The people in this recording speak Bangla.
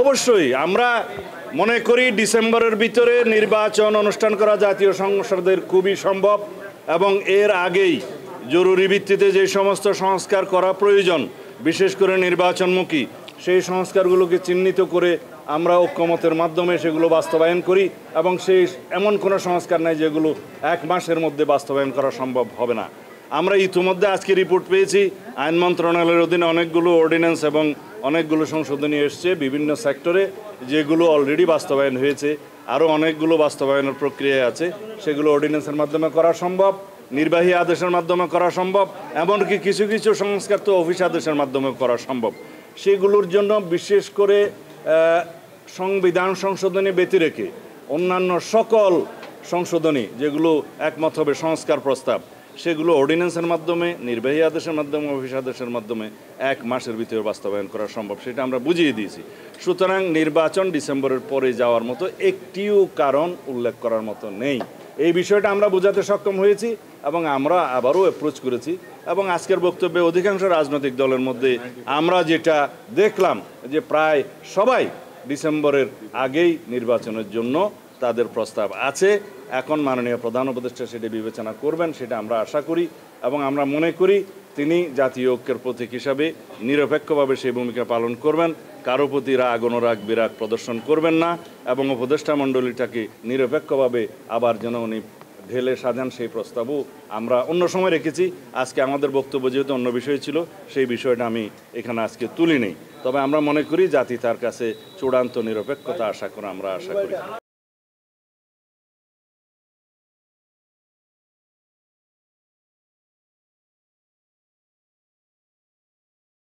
অবশ্যই আমরা মনে করি ডিসেম্বরের ভিতরে নির্বাচন অনুষ্ঠান করা জাতীয় সংসদের খুবই সম্ভব এবং এর আগেই জরুরি ভিত্তিতে যে সমস্ত সংস্কার করা প্রয়োজন বিশেষ করে নির্বাচনমুখী সেই সংস্কারগুলোকে চিহ্নিত করে আমরা ঐক্যমতের মাধ্যমে সেগুলো বাস্তবায়ন করি এবং সেই এমন কোনো সংস্কার নাই যেগুলো এক মাসের মধ্যে বাস্তবায়ন করা সম্ভব হবে না। আমরা ইতিমধ্যে আজকে রিপোর্ট পেয়েছি আইন মন্ত্রণালয়ের অধীনে অনেকগুলো অর্ডিন্যান্স এবং অনেকগুলো সংশোধনী এসছে বিভিন্ন সেক্টরে, যেগুলো অলরেডি বাস্তবায়ন হয়েছে। আরও অনেকগুলো বাস্তবায়নের প্রক্রিয়ায় আছে, সেগুলো অর্ডিন্যান্সের মাধ্যমে করা সম্ভব, নির্বাহী আদেশের মাধ্যমে করা সম্ভব, এমনকি কিছু কিছু সংস্কার তো অফিস আদেশের মাধ্যমে করা সম্ভব। সেগুলোর জন্য বিশেষ করে সংবিধান সংশোধনী ব্যতি রেখে অন্যান্য সকল সংশোধনী যেগুলো একমত হবে সংস্কার প্রস্তাব, সেগুলো অর্ডিন্যান্সের মাধ্যমে, নির্বাহী আদেশের মাধ্যমে, অফিস আদেশের মাধ্যমে এক মাসের ভিতরে বাস্তবায়ন করা সম্ভব, সেটা আমরা বুঝিয়ে দিয়েছি। সুতরাং নির্বাচন ডিসেম্বরের পরে যাওয়ার মতো একটিও কারণ উল্লেখ করার মতো নেই। এই বিষয়টা আমরা বোঝাতে সক্ষম হয়েছি এবং আমরা আবারও অ্যাপ্রোচ করেছি এবং আজকের বক্তব্যে অধিকাংশ রাজনৈতিক দলের মধ্যে আমরা যেটা দেখলাম যে প্রায় সবাই ডিসেম্বরের আগেই নির্বাচনের জন্য তাদের প্রস্তাব আছে। এখন মাননীয় প্রধান উপদেষ্টা সেটা বিবেচনা করবেন, সেটা আমরা আশা করি এবং আমরা মনে করি তিনি জাতীয় ঐক্যের প্রতীক হিসাবে নিরপেক্ষভাবে সেই ভূমিকা পালন করবেন, কারো প্রতি রাগ অনুরাগ বিরাগ প্রদর্শন করবেন না এবং উপদেষ্টা মণ্ডলীটাকে নিরপেক্ষভাবে আবার যেন উনি ঢেলে সাজান সেই প্রস্তাবও আমরা অন্য সময় রেখেছি। আজকে আমাদের বক্তব্য যেহেতু অন্য বিষয় ছিল, সেই বিষয়টা আমি এখানে আজকে তুলি নেই। তবে আমরা মনে করি জাতি তার কাছে চূড়ান্ত নিরপেক্ষতা আমরা আশা করি।